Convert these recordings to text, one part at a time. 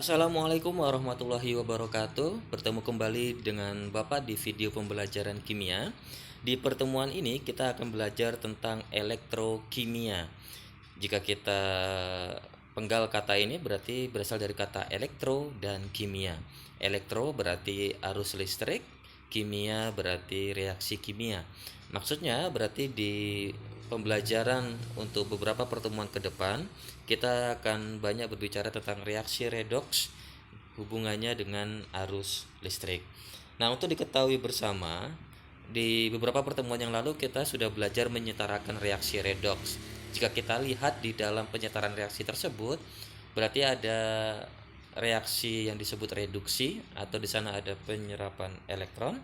Assalamualaikum warahmatullahi wabarakatuh. Bertemu kembali dengan Bapak di video pembelajaran kimia. Di pertemuan ini kita akan belajar tentang elektrokimia. Jika kita penggal kata ini berarti berasal dari kata elektro dan kimia. Elektro berarti arus listrik, kimia berarti reaksi kimia. Maksudnya berarti di pembelajaran untuk beberapa pertemuan ke depan kita akan banyak berbicara tentang reaksi redoks hubungannya dengan arus listrik. Nah, untuk diketahui bersama, di beberapa pertemuan yang lalu kita sudah belajar menyetarakan reaksi redoks. Jika kita lihat di dalam penyetaran reaksi tersebut, berarti ada reaksi yang disebut reduksi atau di sana ada penyerapan elektron,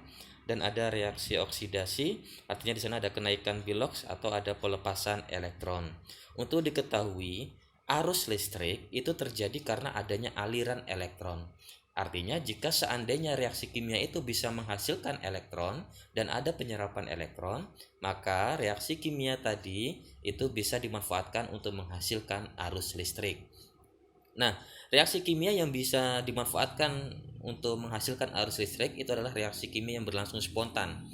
dan ada reaksi oksidasi, artinya di sana ada kenaikan biloks atau ada pelepasan elektron. Untuk diketahui, arus listrik itu terjadi karena adanya aliran elektron. Artinya jika seandainya reaksi kimia itu bisa menghasilkan elektron dan ada penyerapan elektron, maka reaksi kimia tadi itu bisa dimanfaatkan untuk menghasilkan arus listrik. Nah, reaksi kimia yang bisa dimanfaatkan untuk menghasilkan arus listrik itu adalah reaksi kimia yang berlangsung spontan.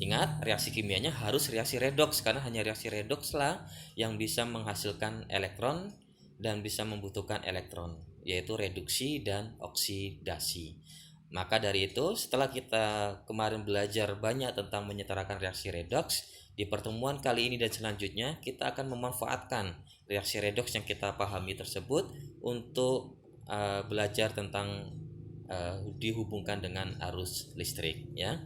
Ingat, reaksi kimianya harus reaksi redoks karena hanya reaksi redoks lah yang bisa menghasilkan elektron dan bisa membutuhkan elektron, yaitu reduksi dan oksidasi. Maka dari itu, setelah kita kemarin belajar banyak tentang menyetarakan reaksi redoks, di pertemuan kali ini dan selanjutnya kita akan memanfaatkan reaksi redoks yang kita pahami tersebut untuk belajar tentang dihubungkan dengan arus listrik, ya.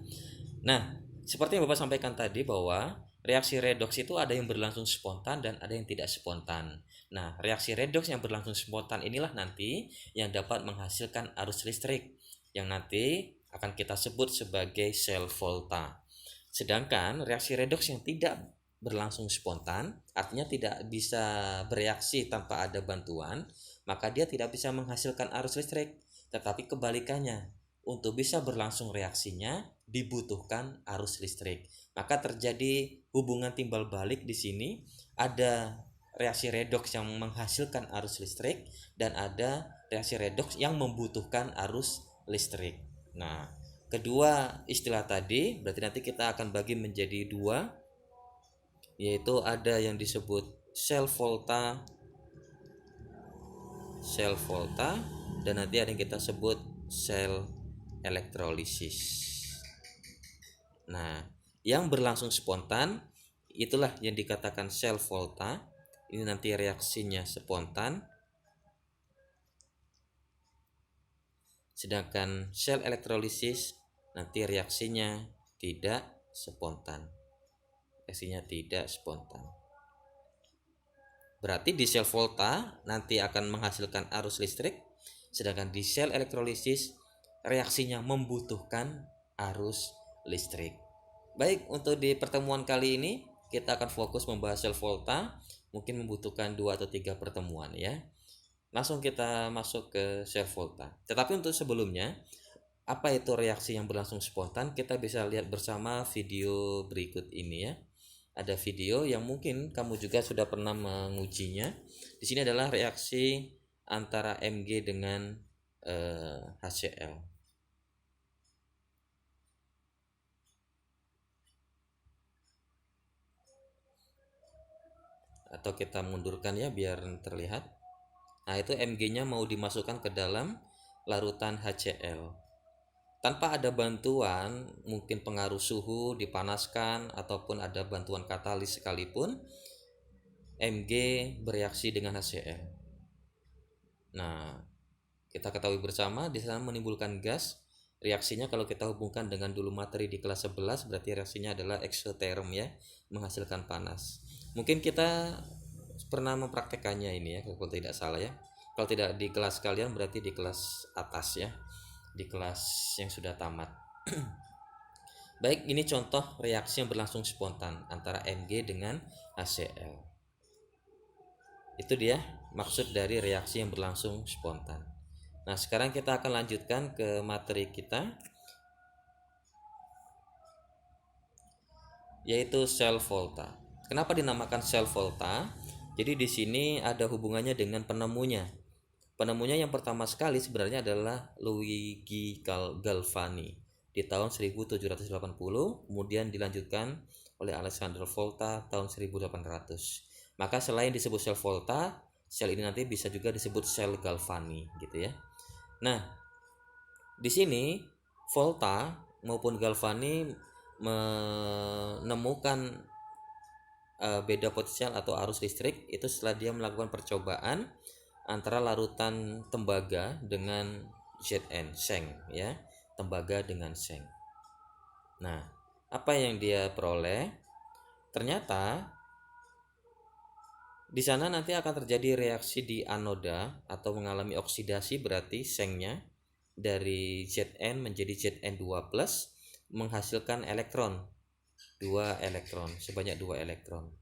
Nah, seperti yang Bapak sampaikan tadi bahwa reaksi redoks itu ada yang berlangsung spontan dan ada yang tidak spontan. Nah, reaksi redoks yang berlangsung spontan inilah nanti yang dapat menghasilkan arus listrik yang nanti akan kita sebut sebagai sel volta. Sedangkan reaksi redoks yang tidak berlangsung spontan, artinya tidak bisa bereaksi tanpa ada bantuan, maka dia tidak bisa menghasilkan arus listrik. Tetapi kebalikannya, untuk bisa berlangsung reaksinya dibutuhkan arus listrik. Maka terjadi hubungan timbal balik di sini, ada reaksi redoks yang menghasilkan arus listrik dan ada reaksi redoks yang membutuhkan arus listrik. Nah, kedua istilah tadi berarti nanti kita akan bagi menjadi dua, yaitu ada yang disebut sel volta dan nanti ada yang kita sebut sel elektrolisis. Nah, yang berlangsung spontan itulah yang dikatakan sel volta. Ini nanti reaksinya spontan. Sedangkan sel elektrolisis nanti reaksinya tidak spontan. Berarti di sel volta nanti akan menghasilkan arus listrik, sedangkan di sel elektrolisis reaksinya membutuhkan arus listrik. Baik, untuk di pertemuan kali ini kita akan fokus membahas sel volta, mungkin membutuhkan 2 atau 3 pertemuan, ya. Langsung kita masuk ke sel volta. Tetapi untuk sebelumnya, apa itu reaksi yang berlangsung spontan? Kita bisa lihat bersama video berikut ini, ya. Ada video yang mungkin kamu juga sudah pernah mengujinya. Di sini adalah reaksi antara Mg dengan HCl. Atau kita mundurkan ya biar terlihat. Nah, itu Mg-nya mau dimasukkan ke dalam larutan HCl. Tanpa ada bantuan, mungkin pengaruh suhu dipanaskan ataupun ada bantuan katalis sekalipun, Mg bereaksi dengan HCl. Nah, kita ketahui bersama di sana menimbulkan gas. Reaksinya kalau kita hubungkan dengan dulu materi di kelas 11 berarti reaksinya adalah eksoterm, ya, menghasilkan panas. Mungkin kita pernah mempraktekannya ini, ya, kalau tidak salah, ya. Kalau tidak di kelas kalian berarti di kelas atas, ya, di kelas yang sudah tamat. Baik, ini contoh reaksi yang berlangsung spontan antara Mg dengan HCl. Itu dia maksud dari reaksi yang berlangsung spontan. Nah, sekarang kita akan lanjutkan ke materi kita, yaitu sel volta. Kenapa dinamakan sel volta? Jadi di sini ada hubungannya dengan penemunya. Penemunya yang pertama sekali sebenarnya adalah Luigi Galvani di tahun 1780, kemudian dilanjutkan oleh Alessandro Volta tahun 1800. Maka selain disebut sel Volta, sel ini nanti bisa juga disebut sel Galvani gitu ya. Nah, di sini Volta maupun Galvani menemukan beda potensial atau arus listrik itu setelah dia melakukan percobaan antara larutan tembaga dengan Zn, seng ya, tembaga dengan seng. Nah, apa yang dia peroleh? Ternyata di sana nanti akan terjadi reaksi di anoda atau mengalami oksidasi, berarti sengnya dari Zn menjadi Zn2+ menghasilkan elektron, 2 elektron, sebanyak 2 elektron.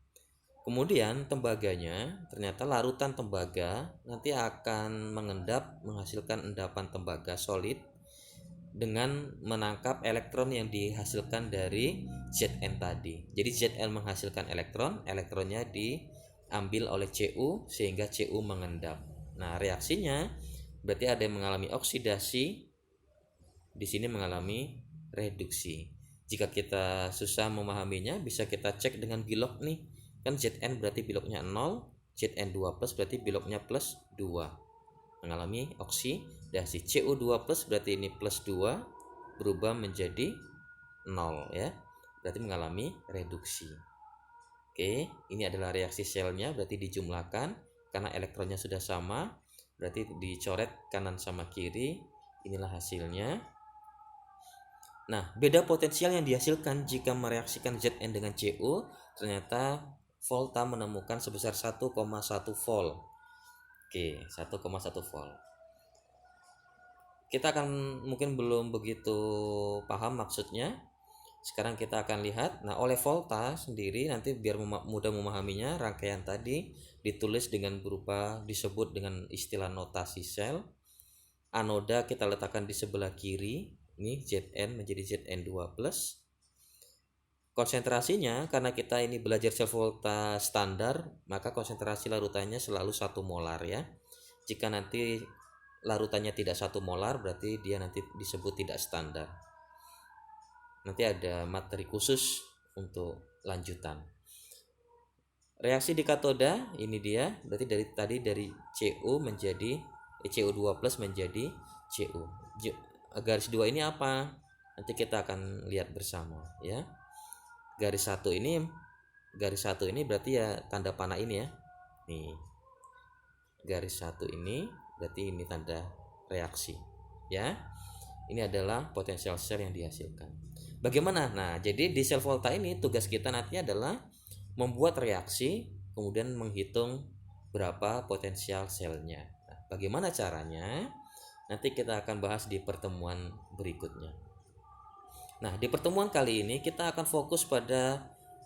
Kemudian tembaganya, ternyata larutan tembaga nanti akan mengendap menghasilkan endapan tembaga solid dengan menangkap elektron yang dihasilkan dari Zn tadi. Jadi Zn menghasilkan elektron, elektronnya diambil oleh Cu sehingga Cu mengendap. Nah, reaksinya berarti ada yang mengalami oksidasi, di sini mengalami reduksi. Jika kita susah memahaminya, bisa kita cek dengan bilok nih. Kan Zn berarti biloknya 0, Zn2+ berarti biloknya plus 2, mengalami oksidasi. Cu2+ berarti ini plus 2 berubah menjadi 0 ya, berarti mengalami reduksi. Oke, ini adalah reaksi selnya, berarti dijumlahkan karena elektronnya sudah sama, berarti dicoret kanan sama kiri, inilah hasilnya. Nah, beda potensial yang dihasilkan jika mereaksikan Zn dengan Cu, ternyata Volta menemukan sebesar 1,1 volt. Oke, 1,1 volt. Kita akan mungkin belum begitu paham maksudnya. Sekarang kita akan lihat. Nah, oleh Volta sendiri nanti biar mudah memahaminya, rangkaian tadi ditulis dengan berupa disebut dengan istilah notasi sel. Anoda kita letakkan di sebelah kiri. Ini Zn menjadi Zn2+. Konsentrasinya, karena kita ini belajar sel Volta standar, maka konsentrasi larutannya selalu 1 molar ya. Jika nanti larutannya tidak 1 molar, berarti dia nanti disebut tidak standar. Nanti ada materi khusus untuk lanjutan. Reaksi di katoda ini dia, berarti dari Cu menjadi Cu2+ menjadi Cu. Garis 2 ini apa? Nanti kita akan lihat bersama ya. Garis 1 ini berarti ya tanda panah ini ya. Nih. Garis 1 ini berarti ini tanda reaksi ya. Ini adalah potensial sel yang dihasilkan. Bagaimana? Nah, jadi di sel Volta ini tugas kita nanti adalah membuat reaksi, kemudian menghitung berapa potensial selnya. Nah, bagaimana caranya? Nanti kita akan bahas di pertemuan berikutnya. Nah, di pertemuan kali ini kita akan fokus pada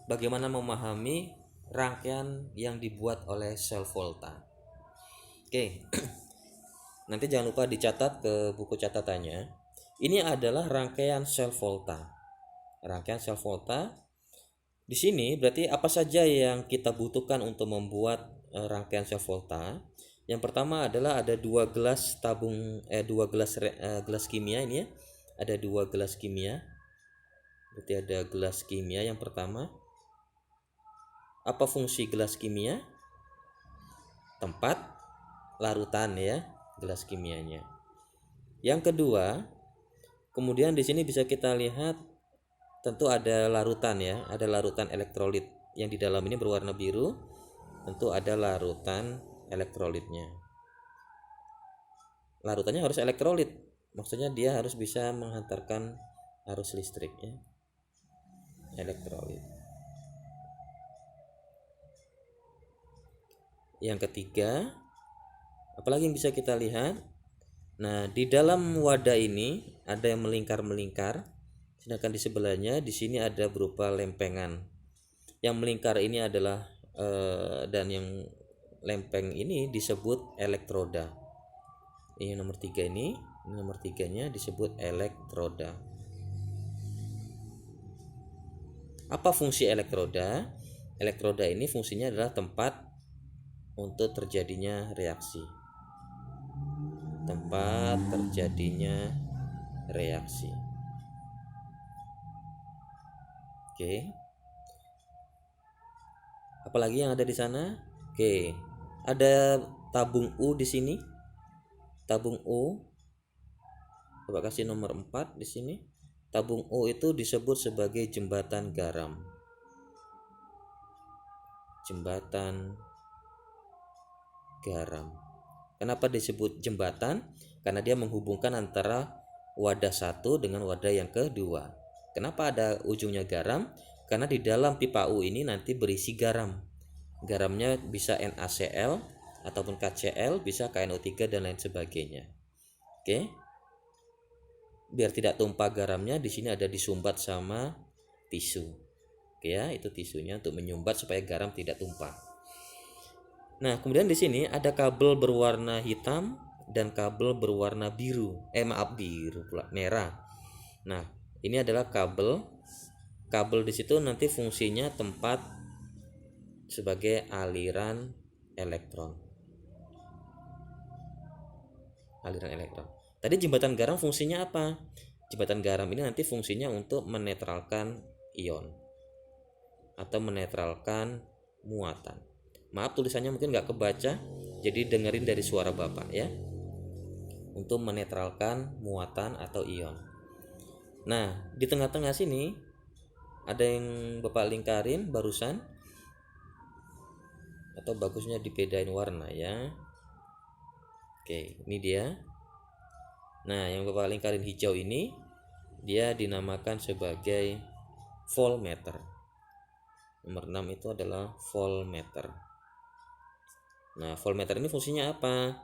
bagaimana memahami rangkaian yang dibuat oleh sel Volta. Oke. Nanti jangan lupa dicatat ke buku catatannya. Ini adalah rangkaian sel Volta. Rangkaian sel Volta. Di sini berarti apa saja yang kita butuhkan untuk membuat rangkaian sel Volta? Yang pertama adalah ada 2 gelas gelas kimia ini ya. Ada 2 gelas kimia. Berarti ada gelas kimia yang pertama. Apa fungsi gelas kimia? Tempat larutan ya, gelas kimianya. Yang kedua, kemudian di sini bisa kita lihat tentu ada larutan ya, ada larutan elektrolit yang di dalam ini berwarna biru. Tentu ada larutan elektrolitnya. Larutannya harus elektrolit. Maksudnya dia harus bisa menghantarkan arus listrik ya. Elektrolit. Yang ketiga, apalagi yang bisa kita lihat? Nah, di dalam wadah ini ada yang melingkar-melingkar, sedangkan di sebelahnya di sini ada berupa lempengan. Yang melingkar ini adalah dan yang lempeng ini disebut elektroda. Ini nomor 3 ini nomor 3-nya disebut elektroda. Apa fungsi elektroda? Elektroda ini fungsinya adalah tempat untuk terjadinya reaksi. tempat terjadinya reaksi. Oke. Apalagi yang ada di sana? Oke. Ada tabung U di sini. Tabung U. Coba kasih nomor 4 di sini. Tabung U itu disebut sebagai jembatan garam. Jembatan garam. Kenapa disebut jembatan? Karena dia menghubungkan antara wadah satu dengan wadah yang kedua. Kenapa ada ujungnya garam? Karena di dalam pipa U ini nanti berisi garam. Garamnya bisa NaCl ataupun KCl, bisa KNO3 dan lain sebagainya. Oke. Biar tidak tumpah garamnya, di sini ada disumbat sama tisu. Oke ya, itu tisunya untuk menyumbat supaya garam tidak tumpah. Nah, kemudian di sini ada kabel berwarna hitam dan kabel berwarna biru. Biru pula, merah. Nah, ini adalah kabel. Kabel di situ nanti fungsinya tempat sebagai aliran elektron. Aliran elektron. Tadi jembatan garam fungsinya apa? Jembatan garam ini nanti fungsinya untuk menetralkan ion atau menetralkan muatan. Maaf tulisannya mungkin nggak kebaca, jadi dengerin dari suara Bapak ya. Untuk menetralkan muatan atau ion. Nah, di tengah-tengah sini ada yang Bapak lingkarin barusan, atau bagusnya dibedain warna ya. Oke, ini dia. Nah, yang Bapak lingkarin hijau ini dia dinamakan sebagai voltmeter. Nomor 6 itu adalah voltmeter. Nah, voltmeter ini fungsinya apa?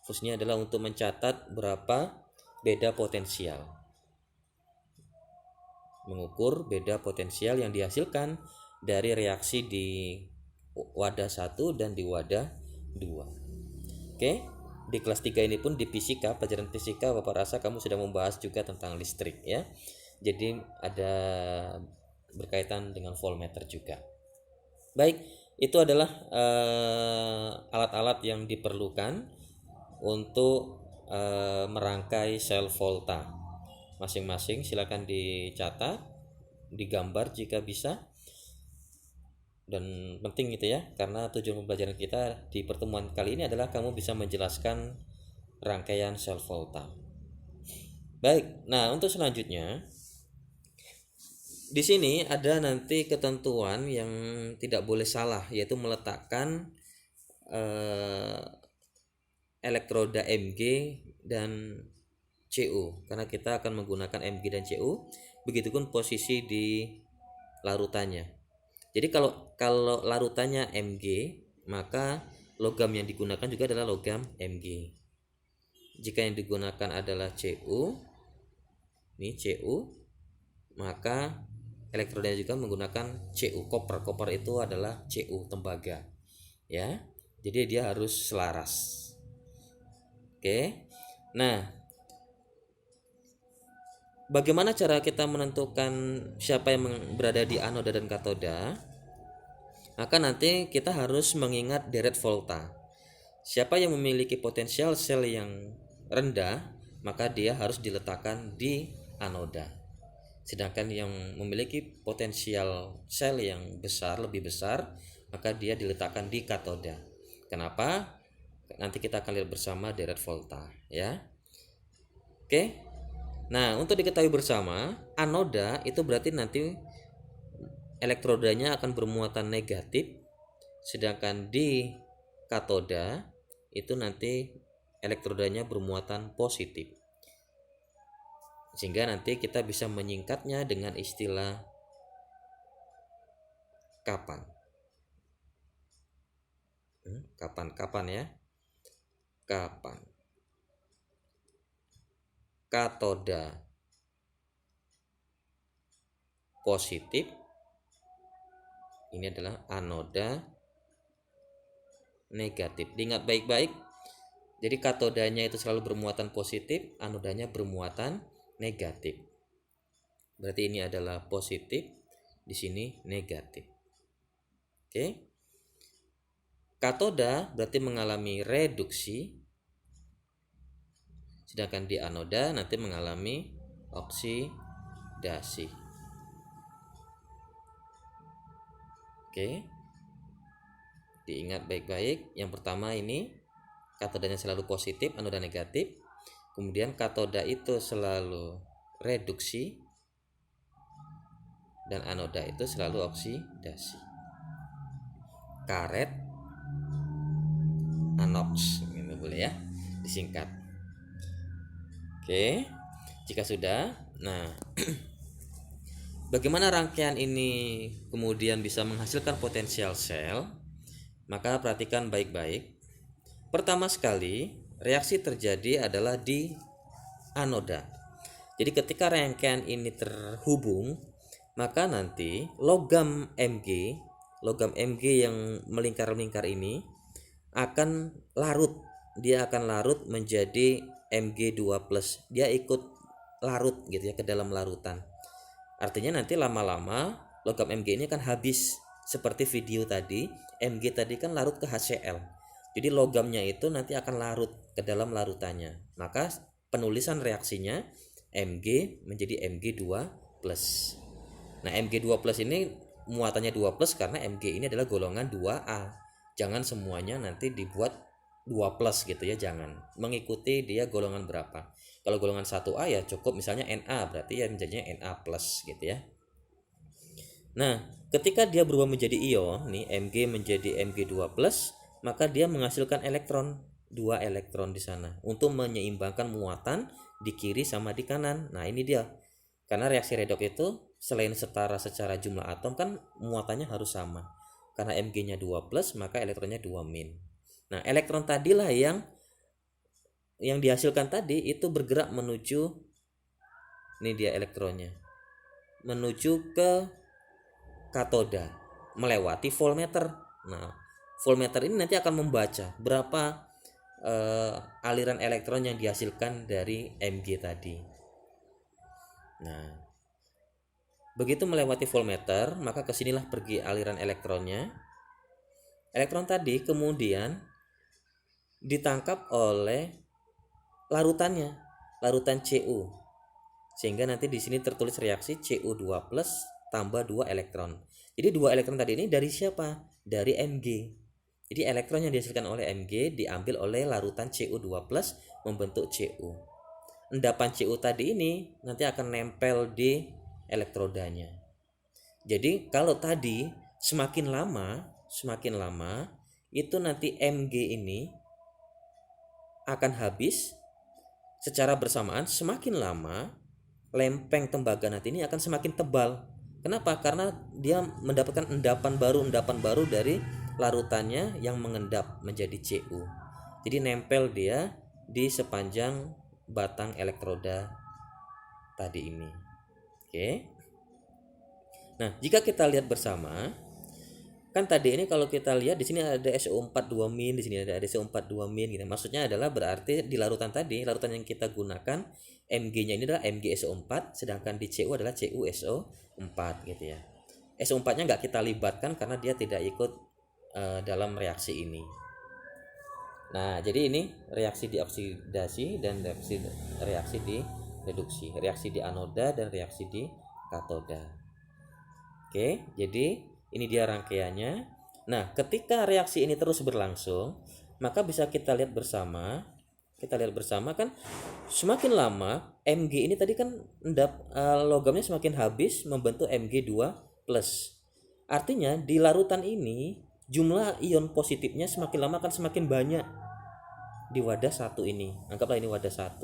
Fungsinya adalah untuk mencatat berapa beda potensial. Mengukur beda potensial yang dihasilkan dari reaksi di wadah 1 dan di wadah 2. Oke, di kelas 3 ini pun di fisika, pelajaran fisika, Bapak rasa kamu sudah membahas juga tentang listrik ya. Jadi ada berkaitan dengan voltmeter juga. Baik, itu adalah alat-alat yang diperlukan untuk merangkai sel volta. Masing-masing silakan dicatat, digambar jika bisa. Dan penting gitu ya, karena tujuan pembelajaran kita di pertemuan kali ini adalah kamu bisa menjelaskan rangkaian sel volta. Baik, nah untuk selanjutnya di sini ada nanti ketentuan yang tidak boleh salah, yaitu meletakkan elektroda Mg dan Cu, karena kita akan menggunakan Mg dan Cu. Begitupun posisi di larutannya. Jadi kalau larutannya Mg, maka logam yang digunakan juga adalah logam Mg. Jika yang digunakan adalah Cu, ini Cu, maka elektrodanya juga menggunakan Cu, koper. Koper itu adalah Cu, tembaga. Ya. Jadi dia harus selaras. Oke. Nah, bagaimana cara kita menentukan siapa yang berada di anoda dan katoda? Maka nanti kita harus mengingat deret volta. Siapa yang memiliki potensial sel yang rendah, maka dia harus diletakkan di anoda. Sedangkan yang memiliki potensial sel yang besar, lebih besar, maka dia diletakkan di katoda. Kenapa? Nanti kita akan lihat bersama deret volta ya. Oke. Nah, untuk diketahui bersama, anoda itu berarti nanti elektrodanya akan bermuatan negatif, sedangkan di katoda itu nanti elektrodanya bermuatan positif. Sehingga nanti kita bisa menyingkatnya dengan istilah kapan. Kapan ya? Kapan. Katoda positif, ini adalah anoda negatif. Diingat baik-baik. Jadi katodanya itu selalu bermuatan positif, anodanya bermuatan negatif. Berarti ini adalah positif, di sini negatif. Oke. Katoda berarti mengalami reduksi. sedangkan di anoda nanti mengalami oksidasi. Oke, diingat baik-baik. Yang pertama ini katodanya selalu positif, anoda negatif. Kemudian katoda itu selalu reduksi dan anoda itu selalu oksidasi. Karet anoks, gitu boleh ya disingkat. Oke, jika sudah, nah bagaimana rangkaian ini kemudian bisa menghasilkan potensial sel? Maka perhatikan baik-baik. Pertama sekali, reaksi terjadi adalah di anoda. Jadi ketika rangkaian ini terhubung, maka nanti logam Mg yang melingkar-lingkar ini akan larut. Dia akan larut menjadi Mg2+. Dia ikut larut gitu ya ke dalam larutan. Artinya nanti lama-lama logam Mg ini akan habis. Seperti video tadi, Mg tadi kan larut ke HCl. Jadi logamnya itu nanti akan larut ke dalam larutannya. Maka penulisan reaksinya Mg menjadi Mg2+. Nah, Mg2+ ini muatannya 2+ karena Mg ini adalah golongan 2A. Jangan semuanya nanti dibuat 2+ gitu ya, jangan. Mengikuti dia golongan berapa. Kalau golongan 1A ya cukup misalnya Na, berarti ya menjadinya Na+ gitu ya. Nah, ketika dia berubah menjadi ion, nih Mg menjadi Mg2+, maka dia menghasilkan elektron, 2 elektron di sana untuk menyeimbangkan muatan di kiri sama di kanan. Nah, ini dia. Karena reaksi redoks itu selain setara secara jumlah atom kan muatannya harus sama. Karena Mg-nya 2+, maka elektronnya 2-. Nah, elektron tadilah yang dihasilkan tadi itu bergerak menuju, ini dia elektronnya, menuju ke katoda melewati voltmeter. Nah, voltmeter ini nanti akan membaca berapa aliran elektron yang dihasilkan dari Mg tadi. Nah, begitu melewati voltmeter, maka kesinilah pergi aliran elektronnya. Elektron tadi kemudian ditangkap oleh larutannya, larutan Cu. Sehingga nanti di sini tertulis reaksi Cu2+ tambah 2 elektron. Jadi 2 elektron tadi ini dari siapa? Dari Mg. Jadi elektron yang dihasilkan oleh Mg diambil oleh larutan Cu2+ membentuk Cu. Endapan Cu tadi ini nanti akan nempel di elektrodanya. Jadi kalau tadi semakin lama itu nanti Mg ini akan habis secara bersamaan. Semakin lama lempeng tembaga nanti ini akan semakin tebal. Kenapa? Karena dia mendapatkan endapan baru dari larutannya yang mengendap menjadi Cu. Jadi nempel dia di sepanjang batang elektroda tadi ini. Oke. Nah, jika kita lihat bersama, kan tadi ini kalau kita lihat di sini ada SO4 2-, di sini ada SO4 2- gitu. Maksudnya adalah berarti di larutan tadi, larutan yang kita gunakan Mg-nya ini adalah MgSO4, sedangkan di Cu adalah CuSO4 gitu ya. SO4-nya nggak kita libatkan karena dia tidak ikut dalam reaksi ini. Nah, jadi ini reaksi di oksidasi dan reaksi di reduksi, reaksi di anoda dan reaksi di katoda. Oke, jadi ini dia rangkaiannya. Nah, ketika reaksi ini terus berlangsung, maka bisa kita lihat bersama. Kita lihat bersama kan semakin lama Mg ini tadi kan logamnya semakin habis membentuk Mg2+. Artinya di larutan ini jumlah ion positifnya semakin lama akan semakin banyak di wadah 1 ini. Anggaplah ini wadah 1.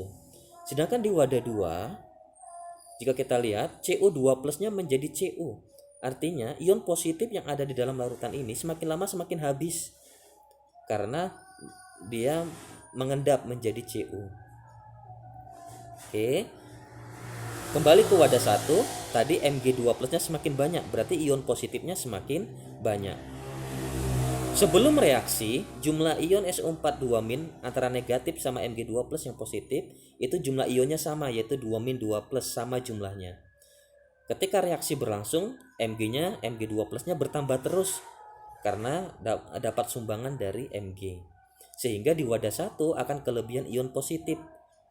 Sedangkan di wadah 2, jika kita lihat Cu2+-nya menjadi Cu. Artinya ion positif yang ada di dalam larutan ini semakin lama semakin habis karena dia mengendap menjadi Cu. Oke. Kembali ke wadah 1, tadi Mg2+-nya semakin banyak, berarti ion positifnya semakin banyak. Sebelum reaksi, jumlah ion SO4 2- antara negatif sama Mg2+ yang positif itu jumlah ionnya sama, yaitu 2- 2+ sama jumlahnya. Ketika reaksi berlangsung, Mg2+-nya bertambah terus karena dapat sumbangan dari Mg. Sehingga di wadah 1 akan kelebihan ion positif.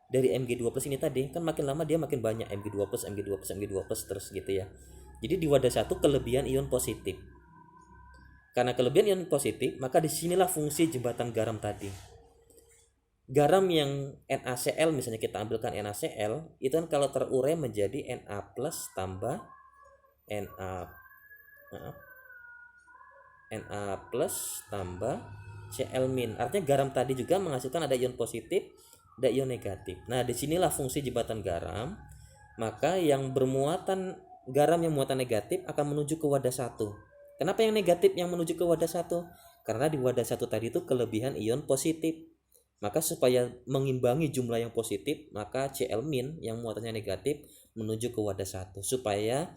dari Mg2+ ini tadi kan makin lama dia makin banyak Mg2+, Mg2+, Mg2+ terus gitu ya. Jadi di wadah 1 kelebihan ion positif. Karena kelebihan ion positif, maka disinilah fungsi jembatan garam tadi. Garam yang NaCl, misalnya kita ambilkan NaCl, itu kan kalau terurai menjadi Na+ tambah Na plus tambah Cl-. Artinya garam tadi juga menghasilkan ada ion positif, ada ion negatif. Nah, disinilah fungsi jembatan garam. Maka yang bermuatan garam yang muatan negatif akan menuju ke wadah 1. Kenapa yang negatif yang menuju ke wadah 1? Karena di wadah 1 tadi itu kelebihan ion positif. Maka supaya mengimbangi jumlah yang positif, maka Cl- yang muatannya negatif menuju ke wadah 1 supaya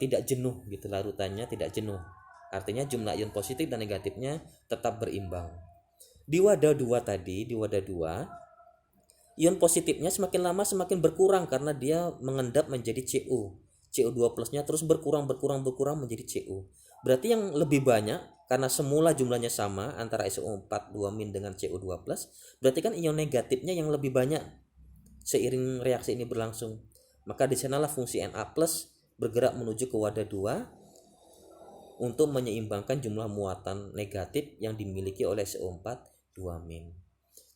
tidak jenuh gitu, larutannya tidak jenuh. Artinya jumlah ion positif dan negatifnya tetap berimbang. Di wadah 2 tadi, di wadah 2, ion positifnya semakin lama semakin berkurang karena dia mengendap menjadi Cu. Cu2+-nya terus berkurang menjadi Cu. Berarti yang lebih banyak karena semula jumlahnya sama antara SO4 2- dengan Cu2+, berarti kan ion negatifnya yang lebih banyak seiring reaksi ini berlangsung. Maka di sanalah fungsi Na+ bergerak menuju ke wadah 2 untuk menyeimbangkan jumlah muatan negatif yang dimiliki oleh SO4 2-.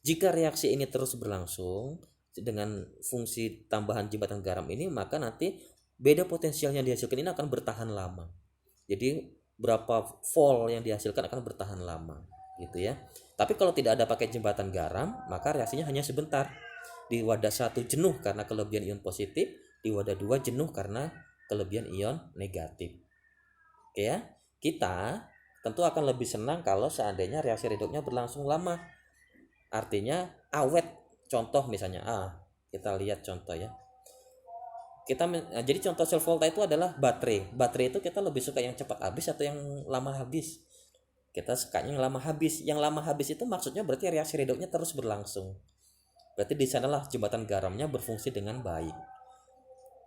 Jika reaksi ini terus berlangsung dengan fungsi tambahan jembatan garam ini, maka nanti beda potensial yang dihasilkan ini akan bertahan lama. Jadi berapa volt yang dihasilkan akan bertahan lama gitu ya. Tapi kalau tidak ada pakai jembatan garam, maka reaksinya hanya sebentar. Di wadah 1 jenuh karena kelebihan ion positif, di wadah 2 jenuh karena kelebihan ion negatif. Oke ya. Kita tentu akan lebih senang kalau seandainya reaksi reduknya berlangsung lama. Artinya awet. Contoh misalnya kita lihat contoh ya. Jadi contoh sel volta itu adalah baterai. Baterai itu kita lebih suka yang cepat habis atau yang lama habis? Kita sukanya yang lama habis. Yang lama habis itu maksudnya berarti reaksi reduknya terus berlangsung. Berarti di sanalah jembatan garamnya berfungsi dengan baik.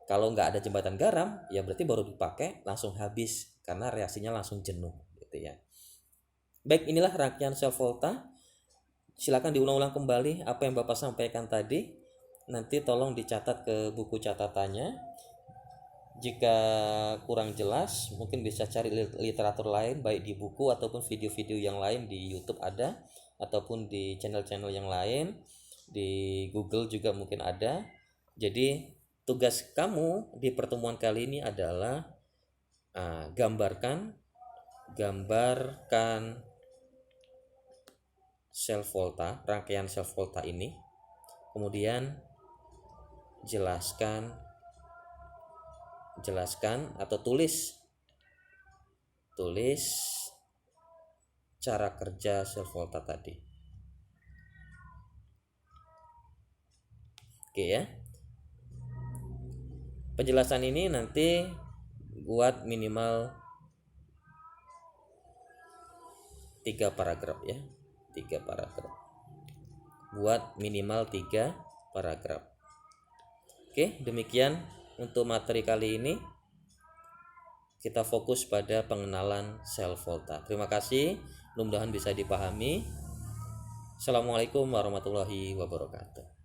Kalau nggak ada jembatan garam, ya berarti baru dipakai langsung habis karena reaksinya langsung jenuh gitu ya. Baik, inilah rangkaian sel volta. Silakan diulang-ulang kembali apa yang Bapak sampaikan tadi. Nanti tolong dicatat ke buku catatannya. Jika kurang jelas, mungkin bisa cari literatur lain baik di buku ataupun video-video yang lain di YouTube ada, ataupun di channel-channel yang lain, di Google juga mungkin ada. Jadi tugas kamu di pertemuan kali ini adalah gambarkan sel volta, rangkaian sel volta ini. Kemudian jelaskan atau tulis cara kerja sel volta tadi. Oke ya. Penjelasan ini nanti buat minimal 3 paragraf ya. 3 paragraf. Buat minimal 3 paragraf. Oke, demikian untuk materi kali ini. Kita fokus pada pengenalan sel volta. Terima kasih, mudah-mudahan bisa dipahami. Assalamualaikum warahmatullahi wabarakatuh.